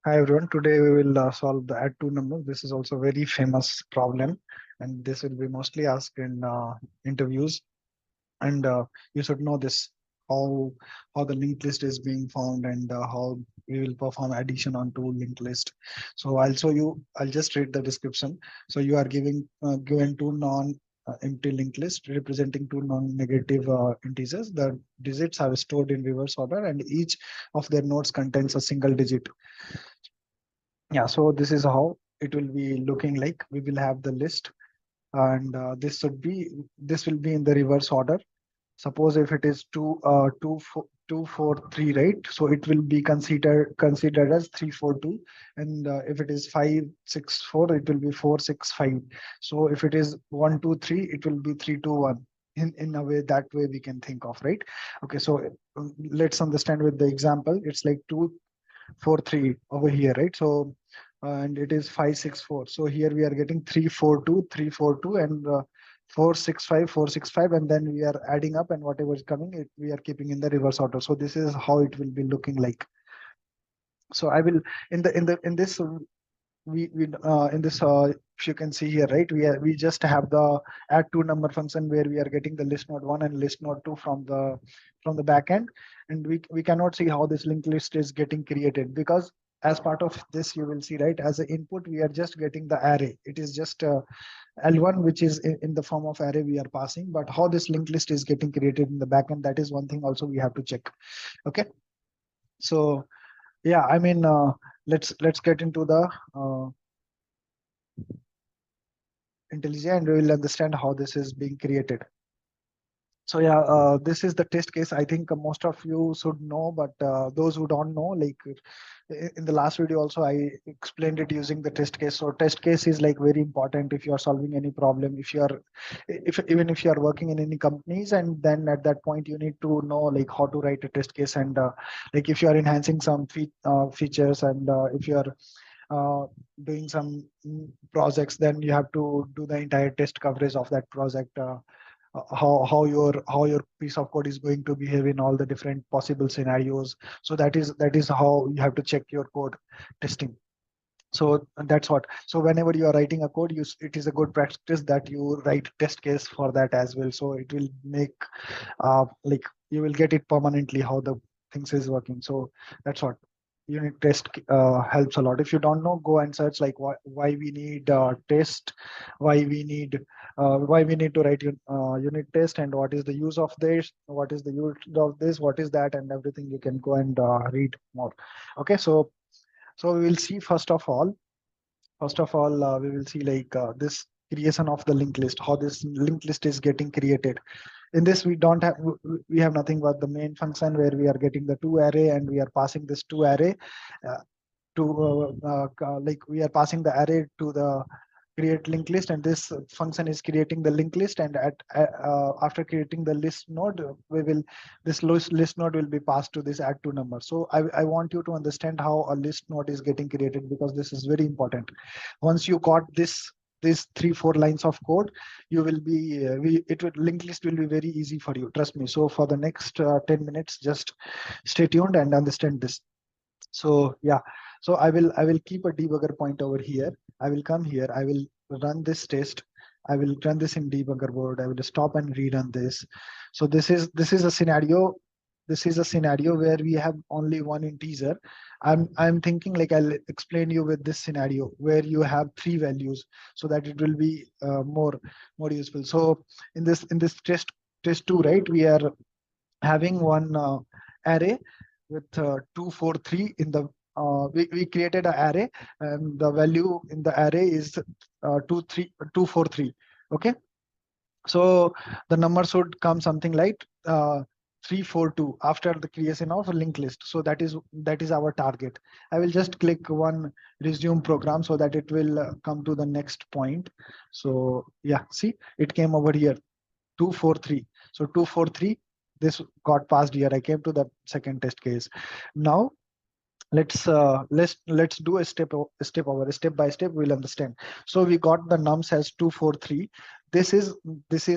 Hi everyone. Today we will solve the add two numbers. This is also a very famous problem, and this will be mostly asked in interviews. And you should know this how how the linked list is being found and how we will perform addition onto linked list. So I'll show you. I'll just read the description. So you are given two non empty linked list representing two non-negative integers. The digits are stored in reverse order, and each of their nodes contains a single digit. Yeah, so this is how it will be looking like. We will have the list, and this will be in the reverse order. Suppose if it is two four three, right? So it will be considered as 3 4 2, and if it is 5 6 4, it will be 4 6 5. So if it is 1 2 3, it will be 3 2 1. In a way, that way we can think of, right? Okay, so let's understand with the example. It's like 2 4 3 over here, right? So and it is 5 6 4. So here we are getting 3 4 2 and 4 6 5 4 6 5, and then we are adding up, and whatever is coming, we are keeping in the reverse order. So this is how it will be looking like. So I will in this we in this if you can see here, right, we just have the add two number function where we are getting the list node 1 and list node 2 from the back end, and we cannot see how this linked list is getting created, because as part of this you will see, right, as an input we are just getting the array. It is just L1, which is in the form of array we are passing, but how this linked list is getting created in the backend, that is one thing also we have to check. Okay, so yeah, I mean, let's get into the IntelliJ, and we will understand how this is being created. So yeah, this is the test case. I think most of you should know, but those who don't know, like in the last video also, I explained it using the test case. So test case is like very important if you are solving any problem. If you are, if even if you are working in any companies, and then at that point you need to know like how to write a test case, and like if you are enhancing some features, and if you are uh, doing some projects, then you have to do the entire test coverage of that project. How your piece of code is going to behave in all the different possible scenarios. So that is how you have to check your code testing. So that's what. So whenever you are writing a code, it is a good practice that you write test case for that as well. So it will make like you will get it permanently how the things is working. So that's what unit test helps a lot. If you don't know, go and search like why we need test, why we need to write unit test, and what is the use of this, what is the use of this, what is that, and everything. You can go and read more. Okay, so we will see first of all, we will see like this creation of the linked list, how this linked list is getting created. In this, we have nothing but the main function where we are getting the two array, and we are passing this two array uh, to like we are passing the array to the create linked list, and this function is creating the linked list, and after creating the list node, we will this list node will be passed to this add to number. So I want you to understand how a list node is getting created, because this is very important. Once you got these 3 4 lines of code, you will be it will linked list will be very easy for you, trust me. So for the next 10 minutes, just stay tuned and understand this. So yeah, so I will keep a debugger point over here. I will come here, I will run this test. I will run this in debugger board. I will stop and rerun this. So this is a scenario. This is a scenario where we have only one integer. I'm thinking like I'll explain you with this scenario where you have three values, so that it will be more useful. So in this test two, right, we are having one array with 2 4 3 in the we created an array, and the value in the array is 2 4 3. Okay, so the number should come something like 3 4 2 after the creation of a linked list. So that is our target. I will just click one resume program so that it will come to the next point. So yeah, see, it came over here 2 4 3. So 2 4 3, this got passed here. I came to the second test case. Now let's do a step by step. We'll understand. So we got the nums as 2 4 3. This is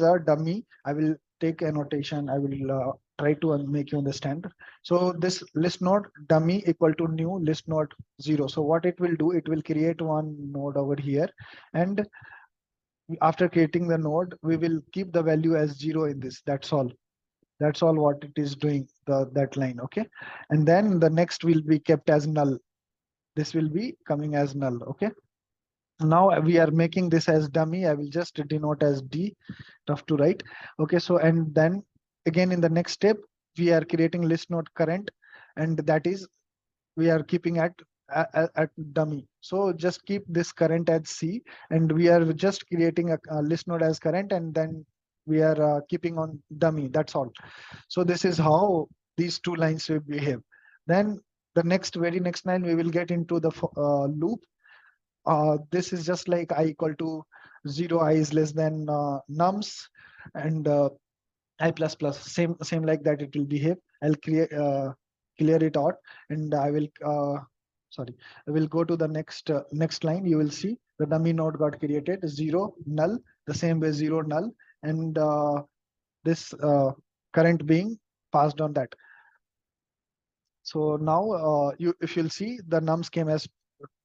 a dummy. I will take annotation. I will try to make you understand. So this list node dummy equal to new list node 0. So what it will do, it will create one node over here, and after creating the node, we will keep the value as 0 in this. That's all. That's all what it is doing, that line. Okay, and then the next will be kept as null. This will be coming as null. Okay, now we are making this as dummy. I will just denote as D, tough to write. Okay, so and then again in the next step we are creating list node current, and that is we are keeping at dummy. So just keep this current as C, and we are just creating a list node as current, and then we are keeping on dummy. That's all. So this is how these two lines will behave. Then the very next line we will get into the loop. This is just like I equal to 0, I is less than nums, and I plus plus, same like that it will behave. I'll clear it out, and I will sorry, I will go to the next line. You will see the dummy node got created, 0 null, the same way 0 null, and this current being passed on that. So now if you'll see, the nums came as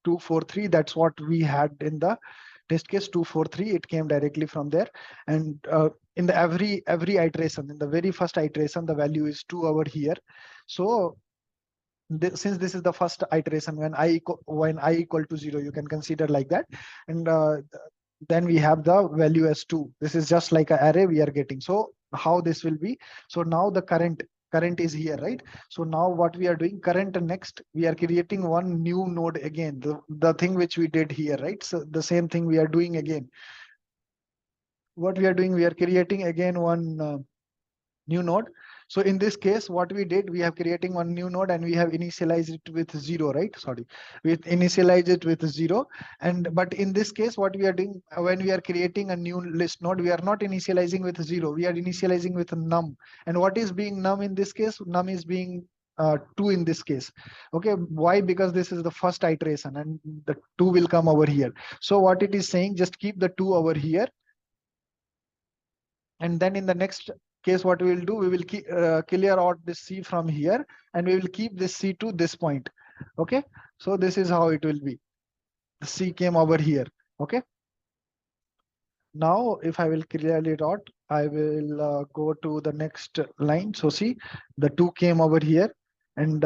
243. That's what we had in the test case, 243. It came directly from there. And in the every iteration, in the very first iteration, the value is 2 over here. So since this is the first iteration, when I equal to 0, you can consider like that. And then we have the value as 2. This is just like an array we are getting. So how this will be? So now the current is here, right? So now what we are doing, current next, we are creating one new node again, the thing which we did here, right? So the same thing we are doing again. What we are doing, we are creating again one new node. So in this case, what we did, we have creating one new node, and we have initialized it with 0, right? Sorry, we initialize it with 0. But in this case, what we are doing, when we are creating a new list node, we are not initializing with 0, we are initializing with num. And what is being num in this case? Num is being 2 in this case. Okay, why? Because this is the first iteration, and the 2 will come over here. So what it is saying, just keep the 2 over here, and then in the next case, what we will do, we will clear out this C from here, and we will keep this C to this point. Okay, so this is how it will be. The C came over here. Okay, now if I will clear it out, I will go to the next line. So see, the 2 came over here, and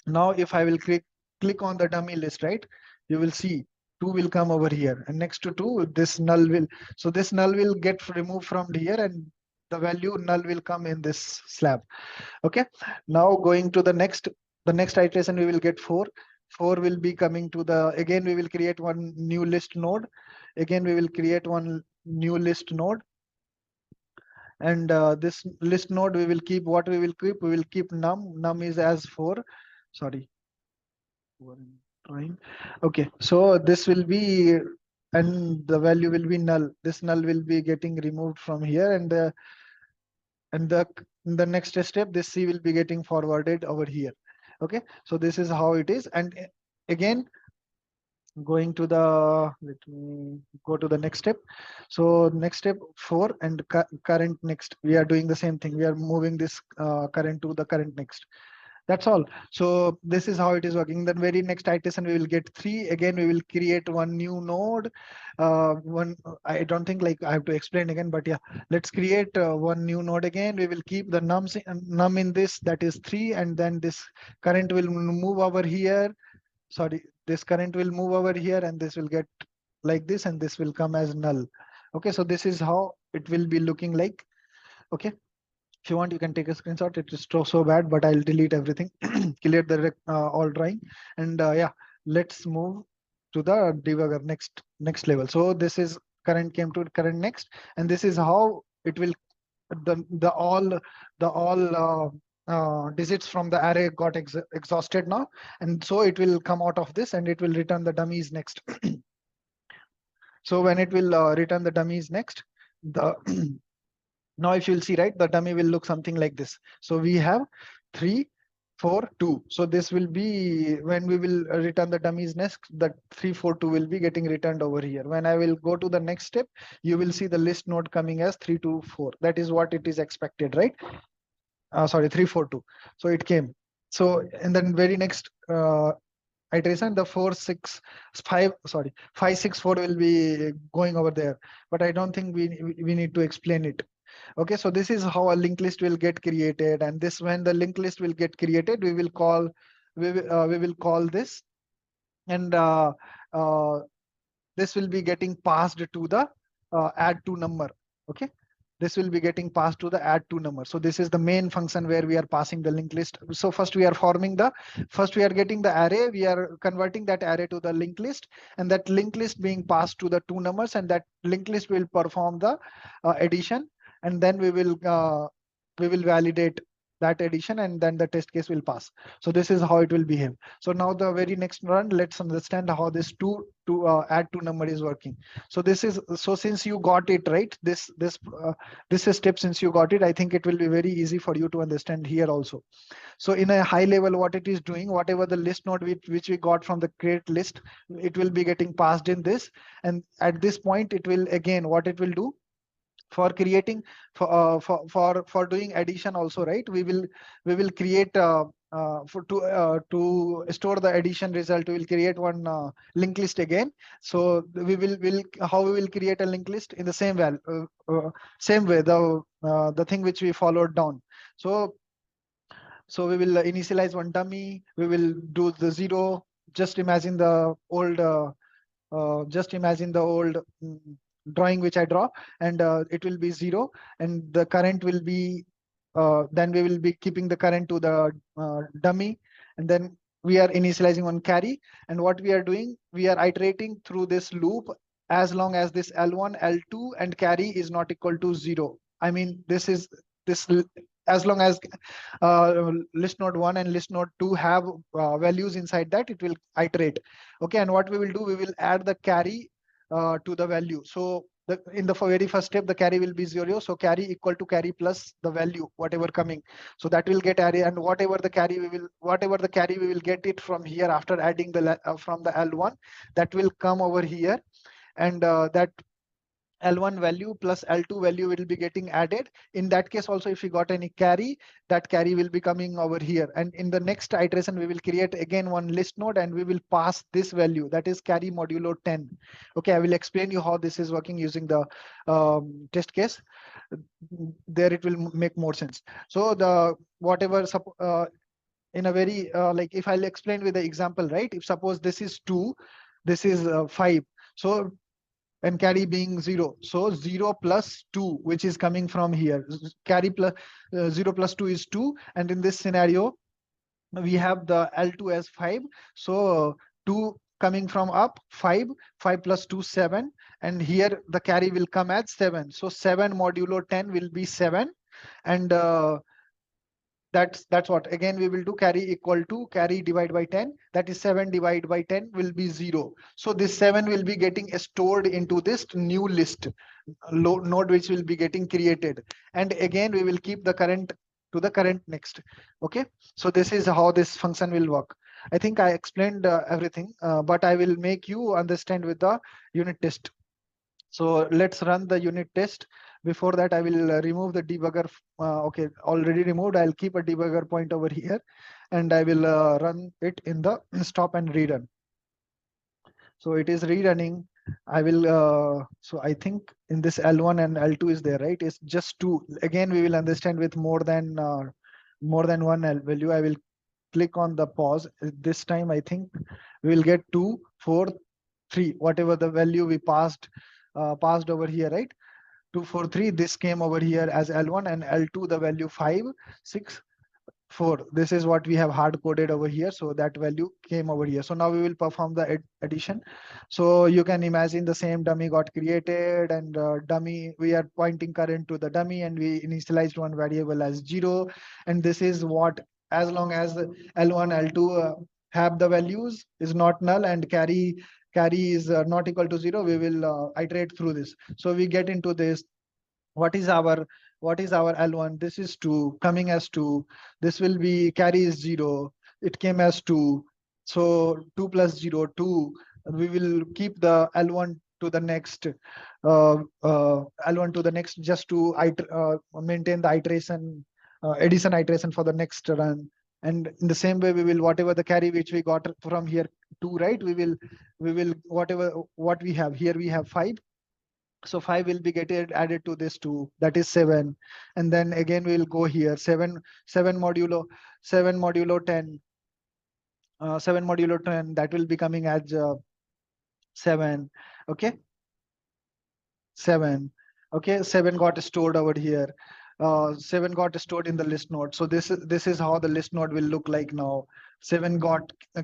now if I will click on the dummy list, right, you will see 2 will come over here, and next to 2, this null will, so this null will get removed from here, and the value null will come in this slab. Okay, now going to the next iteration, we will get 4. 4 will be coming to the, again we will create one new list node. Again we will create one new list node, and this list node we will keep, what we will keep num is as 4. Sorry, okay, so this will be, and the value will be null. This null will be getting removed from here, and in the next step, this C will be getting forwarded over here. Okay, so this is how it is. And again, going to the, let me go to the next step. So next step 4, and current next, we are doing the same thing. We are moving this current to the current next. That's all. So this is how it is working. Then very next iteration, we will get 3. Again, we will create one new node. I don't think like I have to explain again, but yeah, let's create one new node again. We will keep the num in this, that is 3, and then this current will move over here. Sorry, this current will move over here, and this will get like this, and this will come as null. Okay, so this is how it will be looking like. Okay. If you want, you can take a screenshot. It is so bad, but I'll delete everything, clear the all drawing, and yeah, let's move to the debugger next level. So this is current came to current next, and this is how it will, the all digits from the array got exhausted now, and so it will come out of this, and it will return the dummies next. So when it will return the dummies next, the now if you'll see, right, the dummy will look something like this. So we have 3, 4, 2. So this will be, when we will return the dummies next, the 3, 4, 2 will be getting returned over here. When I will go to the next step, you will see the list node coming as 3, 2, 4. That is what it is expected, right? sorry, 342. So it came. So in the very next iteration, the 564 will be going over there, but I don't think we need to explain it. Okay, so this is how a linked list will get created, and this, when the linked list will get created, we will call this, and this will be getting passed to the add to number. Okay, this will be getting passed to the add to number. So this is the main function where we are passing the linked list. So first we are getting the array, we are converting that array to the linked list, and that linked list being passed to the two numbers, and that linked list will perform the addition, and then we will validate that addition, and then the test case will pass. So this is how it will behave. So now the very next run, let's understand how this add to number is working. So this is, so since you got it right, this is step, since you got it, I think it will be very easy for you to understand here also. So in a high level, what it is doing, whatever the list node which we got from the create list, it will be getting passed in this, and at this point it will, again, what it will do, for creating, for doing addition also, right? We will create to store the addition result, we will create one linked list again. So will how we will create a linked list in the same same way, the thing which we followed down. So we will initialize one dummy, we will do the 0. Just imagine the old drawing which I draw, and it will be 0, and the current will be, then we will be keeping the current to the dummy, and then we are initializing one carry. And what we are doing, we are iterating through this loop as long as this L1, L2 and carry is not equal to 0. I mean, as long as list node 1 and list node 2 have values inside that, it will iterate. Okay, and what we will do, we will add the carry to the value. So in the very first step, the carry will be 0. So carry equal to carry plus the value, whatever coming. So that will get array, and whatever the carry we will get it from here after adding the from the L1, that will come over here, and that L1 value plus L2 value will be getting added. In that case also, if we got any carry, that carry will be coming over here. And in the next iteration, we will create again one list node, and we will pass this value, that is carry modulo 10. Okay, I will explain you how this is working using the test case. There it will make more sense. So the whatever in a very like, if I'll explain with the example, right? If suppose this is 2, this is 5. So and carry being 0. So 0 plus 2, which is coming from here. Carry plus 0 plus 2 is 2. And in this scenario, we have the L2 as 5. So 2 coming from up, 5 plus 2, 7. And here the carry will come as 7. So 7 modulo 10 will be 7. And that's what, again, we will do carry equal to carry divided by 10, that is 7 divided by 10 will be 0. So this 7 will be getting stored into this new list node which will be getting created, and again we will keep the current to the current next. Okay, so this is how this function will work. I think I explained everything, but I will make you understand with the unit test. So let's run the unit test. Before that, I will remove the debugger. Okay, already removed. I'll keep a debugger point over here, and I will run it in the stop and rerun. So it is rerunning. I will, so I think in this L1 and L2 is there, right? It's just 2. Again, we will understand with more than one value. I will click on the pause. This time, I think we will get 2, 4, 3, whatever the value we passed over here, right? 2, 4, 3, this came over here as L1, and L2 the value 5, 6, 4. This is what we have hard coded over here. So that value came over here. So now we will perform the addition. So you can imagine the same dummy got created, and dummy, we are pointing current to the dummy, and we initialized one variable as 0. And this is what, as long as L1, L2 have the values, is not null, and carry is not equal to 0, we will iterate through this. So we get into this. What is our L1? This is 2 coming as 2. This will be carry is 0. It came as 2. So 2 plus 0, 2. We will keep the L1 to the next, L1 to the next, just to maintain the iteration addition iteration for the next run. And in the same way, we will whatever the carry which we got from here 2, right? We will whatever what we have here, we have 5. So 5 will be getting added to this 2, that is 7. And then again we'll go here 7 modulo 10, 7 modulo 10, that will be coming as 7. Okay, 7. Okay, 7 got stored over here. 7 got stored in the list node. So this is how the list node will look like now. 7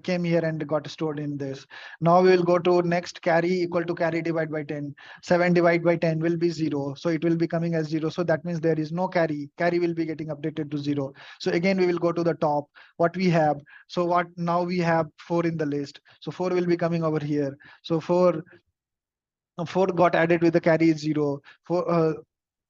came here and got stored in this. Now we will go to next, carry equal to carry divide by 10. 7 divided by 10 will be 0. So it will be coming as 0. So that means there is no carry. Carry will be getting updated to 0. So again, we will go to the top. What we have. So what now we have 4 in the list. So 4 will be coming over here. So 4 got added with the carry is 0.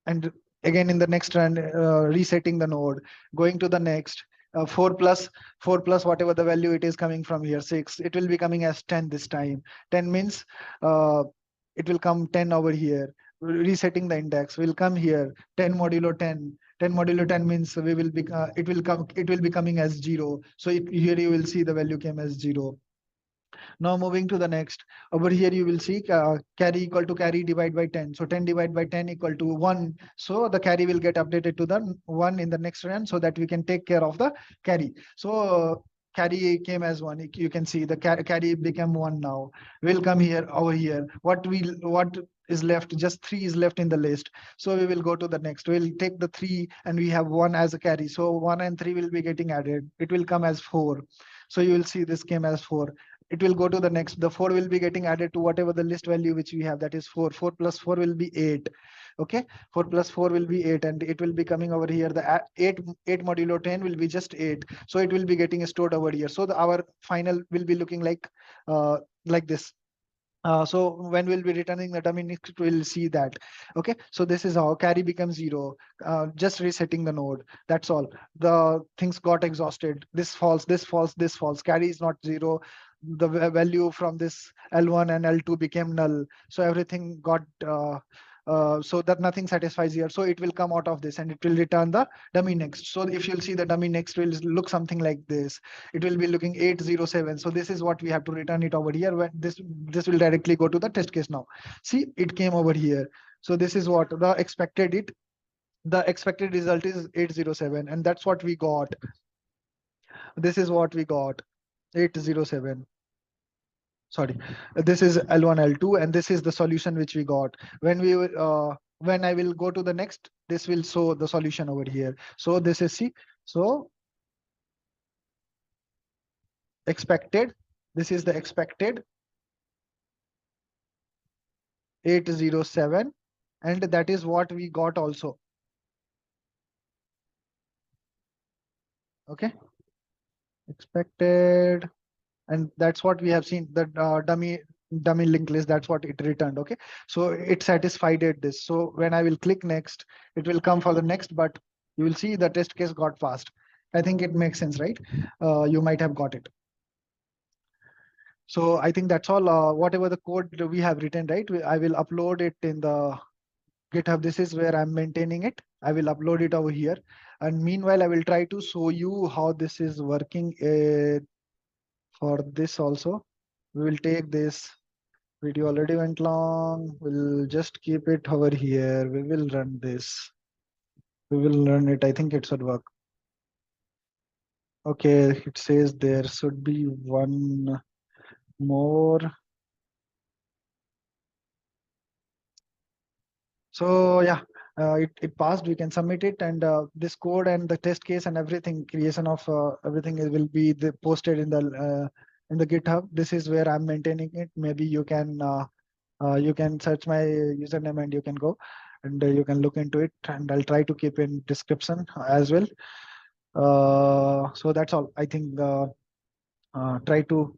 And again in the next run, resetting the node, going to the next, 4 plus whatever the value it is coming from here, 6, it will be coming as 10 this time. 10 means it will come 10 over here. Resetting the index will come here 10 modulo 10. 10 modulo 10 means we will be it will be coming as 0. So here you will see the value came as 0. Now moving to the next, over here you will see carry equal to carry divide by 10. So 10 divided by 10 equal to 1. So the carry will get updated to the 1 in the next run, so that we can take care of the carry. So carry came as 1. You can see the carry became 1 now. We'll come here over here. What is left? Just 3 is left in the list. So we will go to the next. We'll take the 3 and we have 1 as a carry. So 1 and 3 will be getting added. It will come as 4. So you will see this came as 4. It will go to the next. The 4 will be getting added to whatever the list value which we have, that is 4. 4 plus 4 will be 8. Okay, 4 plus 4 will be 8, and it will be coming over here. The 8 modulo 10 will be just 8. So it will be getting stored over here. So our final will be looking like this. So when we'll be returning the dummy next, we'll see that. Okay, so this is how carry becomes 0. Just resetting the node. That's all. The things got exhausted. This false, this false, this false. Carry is not 0. The value from this L1 and L2 became null. So everything got so that nothing satisfies here. So it will come out of this and it will return the dummy next. So if you'll see the dummy next will look something like this. It will be looking 807. So this is what we have to return it over here. When this will directly go to the test case now. See, it came over here. So this is what the expected result is 807, and that's what we got. This is what we got, 807. Sorry, this is L1, L2, and this is the solution which we got. When I will go to the next, this will show the solution over here. So this is C. So expected, this is the expected 807, and that is what we got also. Okay, expected, and that's what we have seen, the dummy linked list. That's what it returned. Okay, so it satisfied this. So when I will click next, it will come for the next, but you will see the test case got passed. I think it makes sense, right? You might have got it. So I think that's all. Whatever the code we have written, right? I will upload it in the GitHub. This is where I'm maintaining it. I will upload it over here. And meanwhile, I will try to show you how this is working. For this also, we will take this video already went long. We'll just keep it over here. We will run this. We will run it. I think it should work. Okay, it says there should be one more. So yeah, it passed. We can submit it, and this code and the test case and everything, creation of everything will be posted in the GitHub. This is where I'm maintaining it. Maybe you can search my username and you can go and you can look into it. And I'll try to keep in description as well. So that's all. I think try to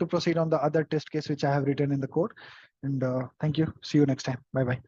proceed on the other test case which I have written in the code. And thank you. See you next time. Bye bye.